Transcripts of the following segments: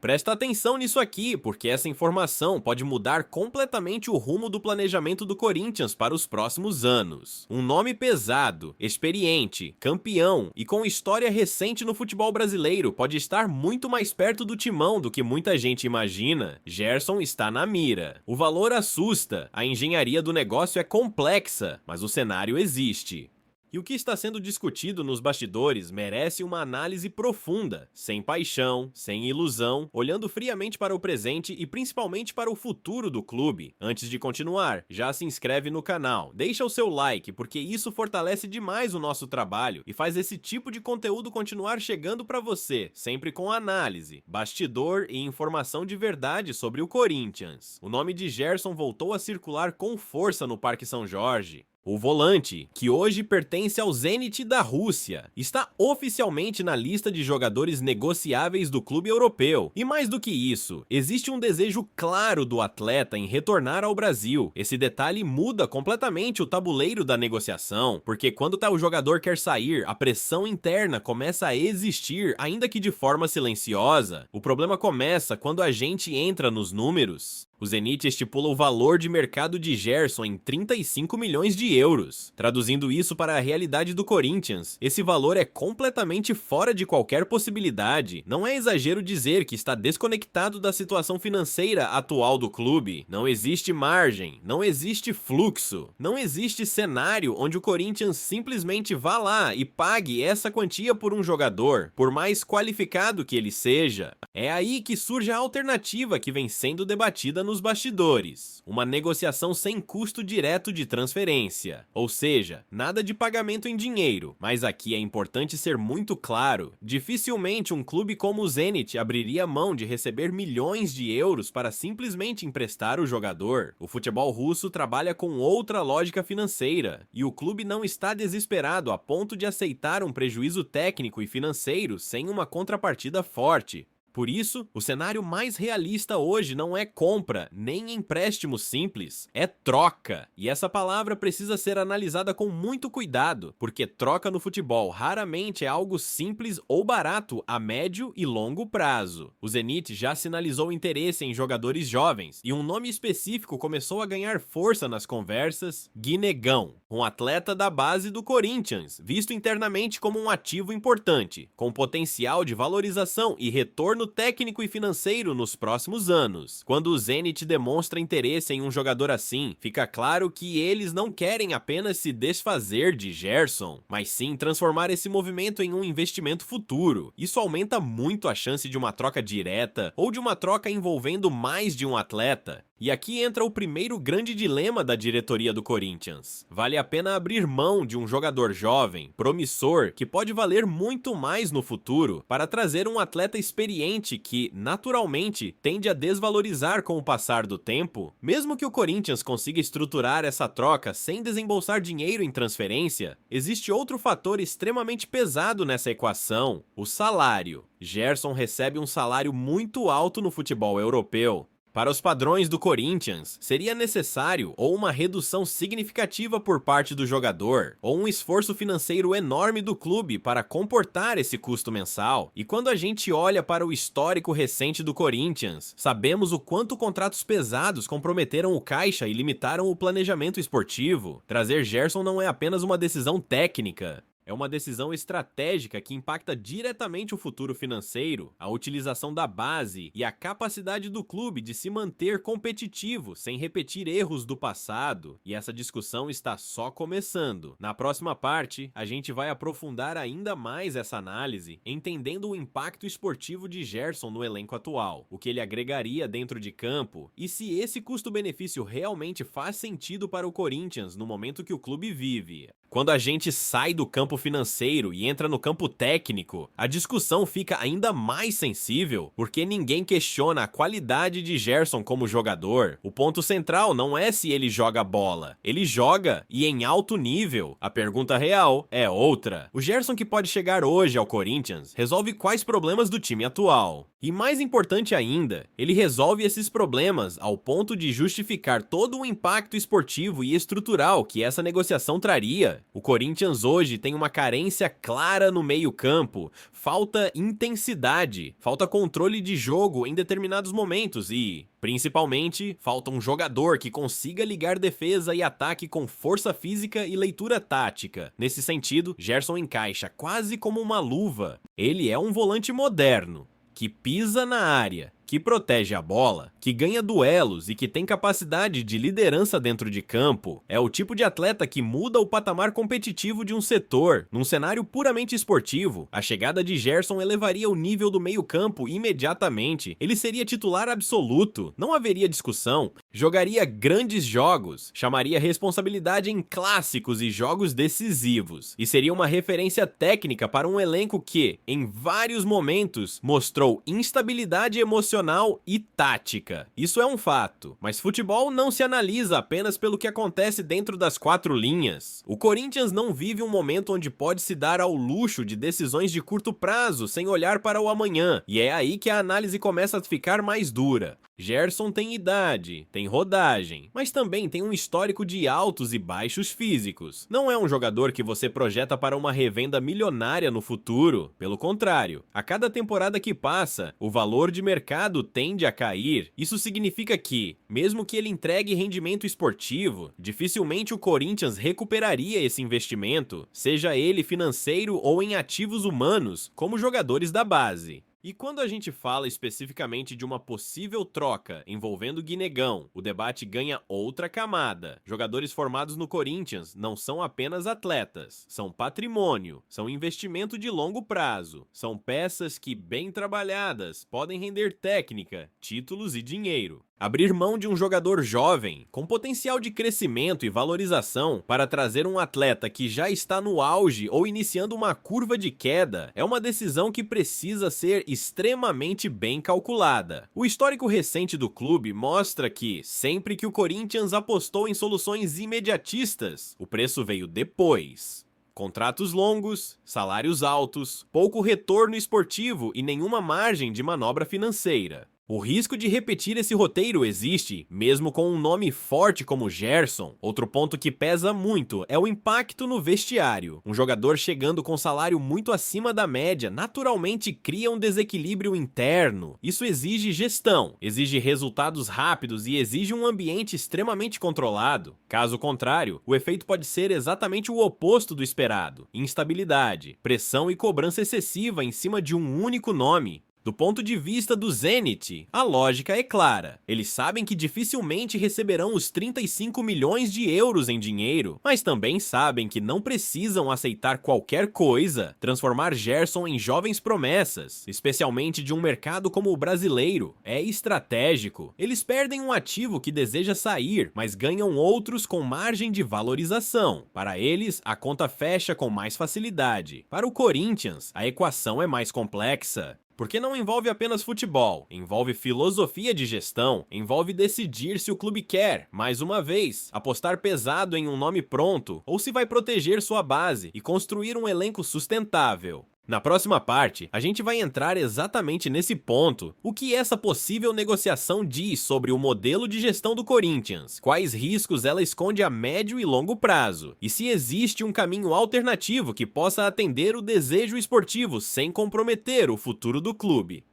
Presta atenção nisso aqui, porque essa informação pode mudar completamente o rumo do planejamento do Corinthians para os próximos anos. Um nome pesado, experiente, campeão e com história recente no futebol brasileiro pode estar muito mais perto do timão do que muita gente imagina. Gerson está na mira. O valor assusta, a engenharia do negócio é complexa, mas o cenário existe. E o que está sendo discutido nos bastidores merece uma análise profunda, sem paixão, sem ilusão, olhando friamente para o presente e principalmente para o futuro do clube. Antes de continuar, já se inscreve no canal, deixa o seu like, porque isso fortalece demais o nosso trabalho e faz esse tipo de conteúdo continuar chegando para você, sempre com análise, bastidor e informação de verdade sobre o Corinthians. O nome de Gerson voltou a circular com força no Parque São Jorge. O volante, que hoje pertence ao Zenit da Rússia, está oficialmente na lista de jogadores negociáveis do clube europeu. E mais do que isso, existe um desejo claro do atleta em retornar ao Brasil. Esse detalhe muda completamente o tabuleiro da negociação, porque quando o jogador quer sair, a pressão interna começa a existir, ainda que de forma silenciosa. O problema começa quando a gente entra nos números. O Zenit estipula o valor de mercado de Gerson em 35 milhões de euros. Traduzindo isso para a realidade do Corinthians, esse valor é completamente fora de qualquer possibilidade. Não é exagero dizer que está desconectado da situação financeira atual do clube. Não existe margem, não existe fluxo, não existe cenário onde o Corinthians simplesmente vá lá e pague essa quantia por um jogador, por mais qualificado que ele seja. É aí que surge a alternativa que vem sendo debatida nos bastidores. Uma negociação sem custo direto de transferência. Ou seja, nada de pagamento em dinheiro. Mas aqui é importante ser muito claro. Dificilmente um clube como o Zenit abriria mão de receber milhões de euros para simplesmente emprestar o jogador. O futebol russo trabalha com outra lógica financeira. E o clube não está desesperado a ponto de aceitar um prejuízo técnico e financeiro sem uma contrapartida forte. Por isso, o cenário mais realista hoje não é compra, nem empréstimo simples, é troca. E essa palavra precisa ser analisada com muito cuidado, porque troca no futebol raramente é algo simples ou barato a médio e longo prazo. O Zenit já sinalizou interesse em jogadores jovens, e um nome específico começou a ganhar força nas conversas: Guinegão, um atleta da base do Corinthians, visto internamente como um ativo importante, com potencial de valorização e retorno técnico e financeiro nos próximos anos. Quando o Zenit demonstra interesse em um jogador assim, fica claro que eles não querem apenas se desfazer de Gerson, mas sim transformar esse movimento em um investimento futuro. Isso aumenta muito a chance de uma troca direta ou de uma troca envolvendo mais de um atleta. E aqui entra o primeiro grande dilema da diretoria do Corinthians. Vale a pena abrir mão de um jogador jovem, promissor, que pode valer muito mais no futuro, para trazer um atleta experiente que, naturalmente, tende a desvalorizar com o passar do tempo? Mesmo que o Corinthians consiga estruturar essa troca sem desembolsar dinheiro em transferência, existe outro fator extremamente pesado nessa equação: o salário. Gerson recebe um salário muito alto no futebol europeu. Para os padrões do Corinthians, seria necessário ou uma redução significativa por parte do jogador, ou um esforço financeiro enorme do clube para comportar esse custo mensal. E quando a gente olha para o histórico recente do Corinthians, sabemos o quanto contratos pesados comprometeram o caixa e limitaram o planejamento esportivo. Trazer Gerson não é apenas uma decisão técnica. É uma decisão estratégica que impacta diretamente o futuro financeiro, a utilização da base e a capacidade do clube de se manter competitivo sem repetir erros do passado. E essa discussão está só começando. Na próxima parte, a gente vai aprofundar ainda mais essa análise, entendendo o impacto esportivo de Gerson no elenco atual, o que ele agregaria dentro de campo e se esse custo-benefício realmente faz sentido para o Corinthians no momento que o clube vive. Quando a gente sai do campo financeiro e entra no campo técnico, a discussão fica ainda mais sensível, porque ninguém questiona a qualidade de Gerson como jogador. O ponto central não é se ele joga bola, ele joga e em alto nível. A pergunta real é outra. O Gerson que pode chegar hoje ao Corinthians resolve quais problemas do time atual? E mais importante ainda, ele resolve esses problemas ao ponto de justificar todo o impacto esportivo e estrutural que essa negociação traria? O Corinthians hoje tem uma carência clara no meio-campo, falta intensidade, falta controle de jogo em determinados momentos e, principalmente, falta um jogador que consiga ligar defesa e ataque com força física e leitura tática. Nesse sentido, Gerson encaixa quase como uma luva. Ele é um volante moderno, que pisa na área, que protege a bola, que ganha duelos e que tem capacidade de liderança dentro de campo. É o tipo de atleta que muda o patamar competitivo de um setor. Num cenário puramente esportivo, a chegada de Gerson elevaria o nível do meio-campo imediatamente. Ele seria titular absoluto, não haveria discussão, jogaria grandes jogos, chamaria responsabilidade em clássicos e jogos decisivos, e seria uma referência técnica para um elenco que, em vários momentos, mostrou instabilidade emocional e tática. Isso é um fato, mas futebol não se analisa apenas pelo que acontece dentro das quatro linhas. O Corinthians não vive um momento onde pode se dar ao luxo de decisões de curto prazo sem olhar para o amanhã, e é aí que a análise começa a ficar mais dura. Gerson tem idade, tem rodagem, mas também tem um histórico de altos e baixos físicos. Não é um jogador que você projeta para uma revenda milionária no futuro, pelo contrário. A cada temporada que passa, o valor de mercado tende a cair. Isso significa que, mesmo que ele entregue rendimento esportivo, dificilmente o Corinthians recuperaria esse investimento, seja ele financeiro ou em ativos humanos, como jogadores da base. E quando a gente fala especificamente de uma possível troca envolvendo Guinegão, o debate ganha outra camada. Jogadores formados no Corinthians não são apenas atletas, são patrimônio, são investimento de longo prazo, são peças que, bem trabalhadas, podem render técnica, títulos e dinheiro. Abrir mão de um jogador jovem, com potencial de crescimento e valorização, para trazer um atleta que já está no auge ou iniciando uma curva de queda, é uma decisão que precisa ser extremamente bem calculada. O histórico recente do clube mostra que, sempre que o Corinthians apostou em soluções imediatistas, o preço veio depois. Contratos longos, salários altos, pouco retorno esportivo e nenhuma margem de manobra financeira. O risco de repetir esse roteiro existe, mesmo com um nome forte como Gerson. Outro ponto que pesa muito é o impacto no vestiário. Um jogador chegando com salário muito acima da média naturalmente cria um desequilíbrio interno. Isso exige gestão, exige resultados rápidos e exige um ambiente extremamente controlado. Caso contrário, o efeito pode ser exatamente o oposto do esperado: instabilidade, pressão e cobrança excessiva em cima de um único nome. Do ponto de vista do Zenit, a lógica é clara. Eles sabem que dificilmente receberão os 35 milhões de euros em dinheiro, mas também sabem que não precisam aceitar qualquer coisa, transformar Gerson em jovens promessas, especialmente de um mercado como o brasileiro. É estratégico. Eles perdem um ativo que deseja sair, mas ganham outros com margem de valorização. Para eles, a conta fecha com mais facilidade. Para o Corinthians, a equação é mais complexa. Porque não envolve apenas futebol, envolve filosofia de gestão, envolve decidir se o clube quer, mais uma vez, apostar pesado em um nome pronto, ou se vai proteger sua base e construir um elenco sustentável. Na próxima parte, a gente vai entrar exatamente nesse ponto. O que essa possível negociação diz sobre o modelo de gestão do Corinthians, quais riscos ela esconde a médio e longo prazo, e se existe um caminho alternativo que possa atender o desejo esportivo sem comprometer o futuro do clube.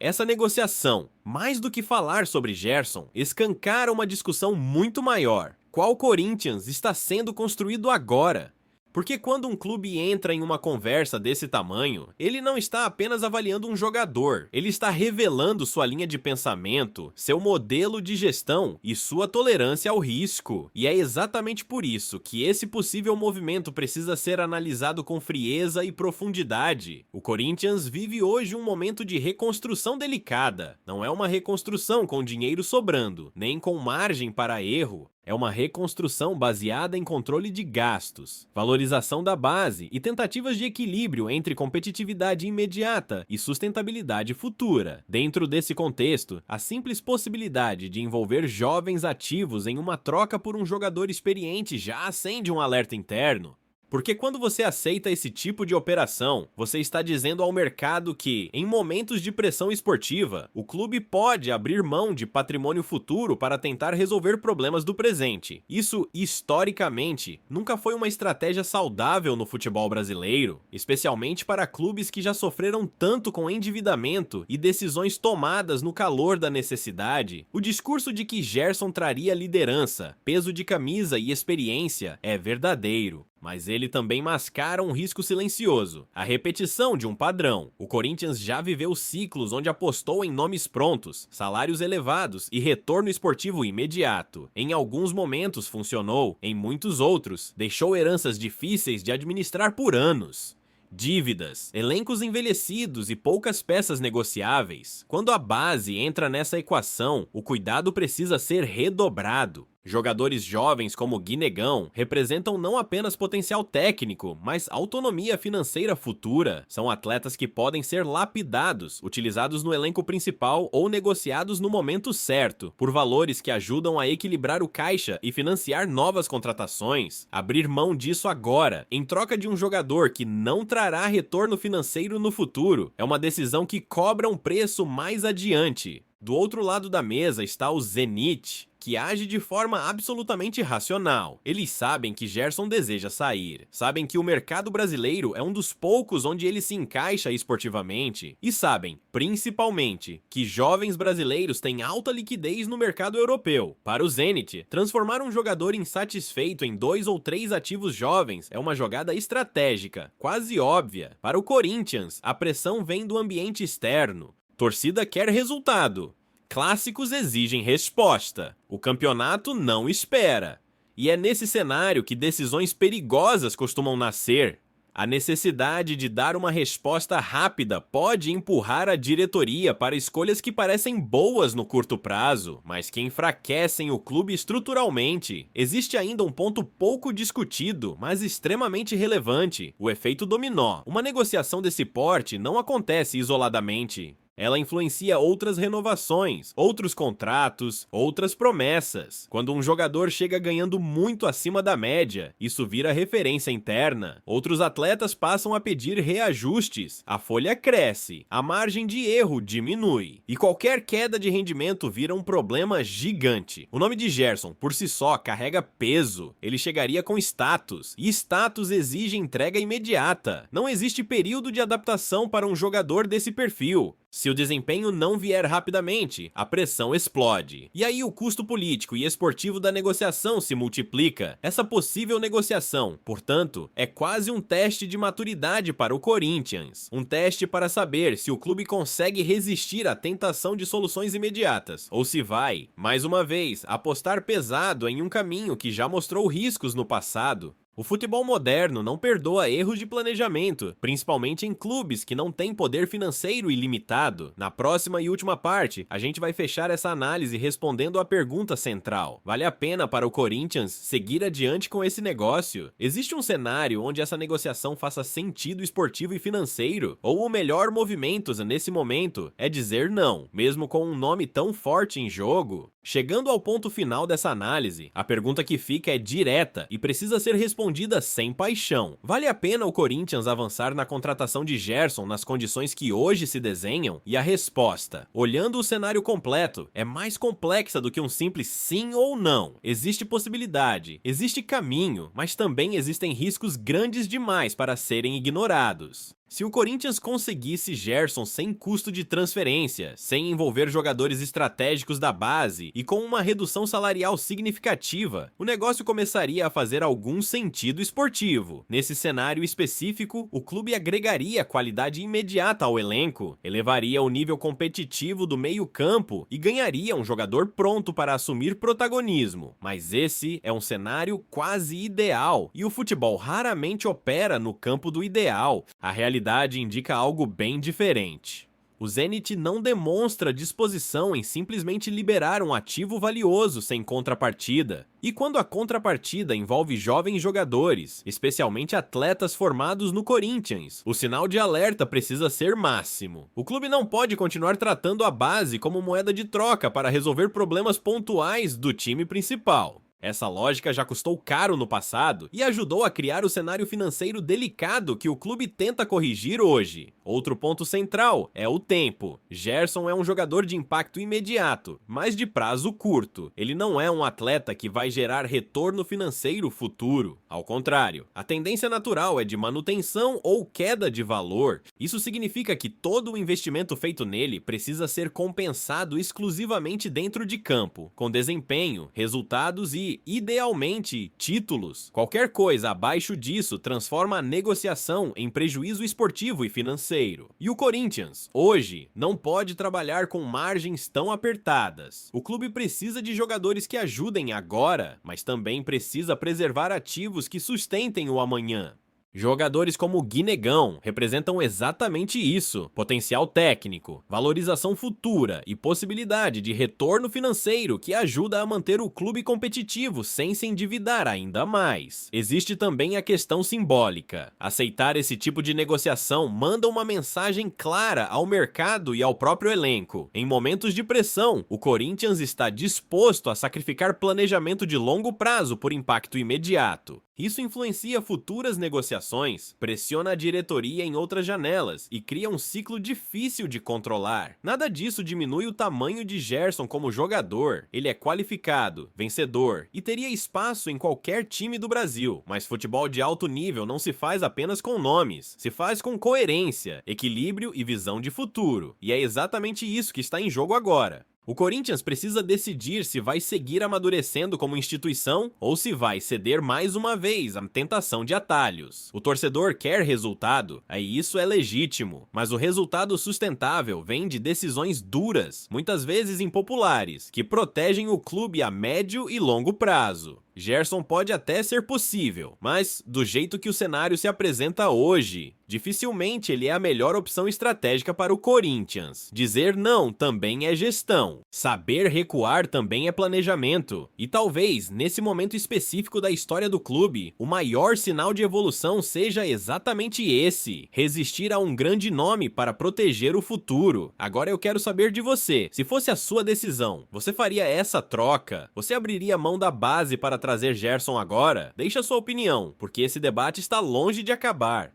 Essa negociação, mais do que falar sobre Gerson, escancara uma discussão muito maior. Qual Corinthians está sendo construído agora? Porque quando um clube entra em uma conversa desse tamanho, ele não está apenas avaliando um jogador, ele está revelando sua linha de pensamento, seu modelo de gestão e sua tolerância ao risco. E é exatamente por isso que esse possível movimento precisa ser analisado com frieza e profundidade. O Corinthians vive hoje um momento de reconstrução delicada. Não é uma reconstrução com dinheiro sobrando, nem com margem para erro. É uma reconstrução baseada em controle de gastos, valorização da base e tentativas de equilíbrio entre competitividade imediata e sustentabilidade futura. Dentro desse contexto, a simples possibilidade de envolver jovens ativos em uma troca por um jogador experiente já acende um alerta interno. Porque quando você aceita esse tipo de operação, você está dizendo ao mercado que, em momentos de pressão esportiva, o clube pode abrir mão de patrimônio futuro para tentar resolver problemas do presente. Isso, historicamente, nunca foi uma estratégia saudável no futebol brasileiro, especialmente para clubes que já sofreram tanto com endividamento e decisões tomadas no calor da necessidade. O discurso de que Gerson traria liderança, peso de camisa e experiência é verdadeiro. Mas ele também mascara um risco silencioso, a repetição de um padrão. O Corinthians já viveu ciclos onde apostou em nomes prontos, salários elevados e retorno esportivo imediato. Em alguns momentos funcionou, em muitos outros, deixou heranças difíceis de administrar por anos. Dívidas, elencos envelhecidos e poucas peças negociáveis. Quando a base entra nessa equação, o cuidado precisa ser redobrado. Jogadores jovens como Guinegão representam não apenas potencial técnico, mas autonomia financeira futura. São atletas que podem ser lapidados, utilizados no elenco principal ou negociados no momento certo, por valores que ajudam a equilibrar o caixa e financiar novas contratações. Abrir mão disso agora, em troca de um jogador que não trará retorno financeiro no futuro, é uma decisão que cobra um preço mais adiante. Do outro lado da mesa está o Zenit, que age de forma absolutamente racional. Eles sabem que Gerson deseja sair, sabem que o mercado brasileiro é um dos poucos onde ele se encaixa esportivamente, e sabem, principalmente, que jovens brasileiros têm alta liquidez no mercado europeu. Para o Zenit, transformar um jogador insatisfeito em 2 ou 3 ativos jovens é uma jogada estratégica, quase óbvia. Para o Corinthians, a pressão vem do ambiente externo. Torcida quer resultado. Clássicos exigem resposta. O campeonato não espera. E é nesse cenário que decisões perigosas costumam nascer. A necessidade de dar uma resposta rápida pode empurrar a diretoria para escolhas que parecem boas no curto prazo, mas que enfraquecem o clube estruturalmente. Existe ainda um ponto pouco discutido, mas extremamente relevante: o efeito dominó. Uma negociação desse porte não acontece isoladamente. Ela influencia outras renovações, outros contratos, outras promessas. Quando um jogador chega ganhando muito acima da média, isso vira referência interna. Outros atletas passam a pedir reajustes, a folha cresce, a margem de erro diminui, e qualquer queda de rendimento vira um problema gigante. O nome de Gerson, por si só, carrega peso. Ele chegaria com status, e status exige entrega imediata. Não existe período de adaptação para um jogador desse perfil. Se o desempenho não vier rapidamente, a pressão explode. E aí o custo político e esportivo da negociação se multiplica. Essa possível negociação, portanto, é quase um teste de maturidade para o Corinthians. Um teste para saber se o clube consegue resistir à tentação de soluções imediatas, ou se vai, mais uma vez, apostar pesado em um caminho que já mostrou riscos no passado. O futebol moderno não perdoa erros de planejamento, principalmente em clubes que não têm poder financeiro ilimitado. Na próxima e última parte, a gente vai fechar essa análise respondendo à pergunta central: vale a pena para o Corinthians seguir adiante com esse negócio? Existe um cenário onde essa negociação faça sentido esportivo e financeiro? Ou o melhor movimento nesse momento é dizer não, mesmo com um nome tão forte em jogo? Chegando ao ponto final dessa análise, a pergunta que fica é direta e precisa ser respondida sem paixão. Vale a pena o Corinthians avançar na contratação de Gerson nas condições que hoje se desenham? E a resposta, olhando o cenário completo, é mais complexa do que um simples sim ou não. Existe possibilidade, existe caminho, mas também existem riscos grandes demais para serem ignorados. Se o Corinthians conseguisse Gerson sem custo de transferência, sem envolver jogadores estratégicos da base e com uma redução salarial significativa, o negócio começaria a fazer algum sentido esportivo. Nesse cenário específico, o clube agregaria qualidade imediata ao elenco, elevaria o nível competitivo do meio-campo e ganharia um jogador pronto para assumir protagonismo. Mas esse é um cenário quase ideal, e o futebol raramente opera no campo do ideal. A realidade indica algo bem diferente. O Zenit não demonstra disposição em simplesmente liberar um ativo valioso sem contrapartida. E quando a contrapartida envolve jovens jogadores, especialmente atletas formados no Corinthians, o sinal de alerta precisa ser máximo. O clube não pode continuar tratando a base como moeda de troca para resolver problemas pontuais do time principal. Essa lógica já custou caro no passado e ajudou a criar o cenário financeiro delicado que o clube tenta corrigir hoje. Outro ponto central é o tempo. Gerson é um jogador de impacto imediato, mas de prazo curto. Ele não é um atleta que vai gerar retorno financeiro futuro. Ao contrário, a tendência natural é de manutenção ou queda de valor. Isso significa que todo o investimento feito nele precisa ser compensado exclusivamente dentro de campo, com desempenho, resultados e, idealmente, títulos. Qualquer coisa abaixo disso transforma a negociação em prejuízo esportivo e financeiro. E o Corinthians, hoje, não pode trabalhar com margens tão apertadas. O clube precisa de jogadores que ajudem agora, mas também precisa preservar ativos que sustentem o amanhã. Jogadores como o Guinegão representam exatamente isso: potencial técnico, valorização futura e possibilidade de retorno financeiro que ajuda a manter o clube competitivo sem se endividar ainda mais. Existe também a questão simbólica. Aceitar esse tipo de negociação manda uma mensagem clara ao mercado e ao próprio elenco. Em momentos de pressão, o Corinthians está disposto a sacrificar planejamento de longo prazo por impacto imediato. Isso influencia futuras negociações, pressiona a diretoria em outras janelas e cria um ciclo difícil de controlar. Nada disso diminui o tamanho de Gerson como jogador. Ele é qualificado, vencedor e teria espaço em qualquer time do Brasil. Mas futebol de alto nível não se faz apenas com nomes, se faz com coerência, equilíbrio e visão de futuro. E é exatamente isso que está em jogo agora. O Corinthians precisa decidir se vai seguir amadurecendo como instituição ou se vai ceder mais uma vez à tentação de atalhos. O torcedor quer resultado, aí isso é legítimo, mas o resultado sustentável vem de decisões duras, muitas vezes impopulares, que protegem o clube a médio e longo prazo. Gerson pode até ser possível, mas do jeito que o cenário se apresenta hoje, dificilmente ele é a melhor opção estratégica para o Corinthians. Dizer não também é gestão. Saber recuar também é planejamento. E talvez, nesse momento específico da história do clube, o maior sinal de evolução seja exatamente esse: resistir a um grande nome para proteger o futuro. Agora eu quero saber de você. Se fosse a sua decisão, você faria essa troca? Você abriria mão da base para trazer Gerson agora? Deixa a sua opinião, porque esse debate está longe de acabar.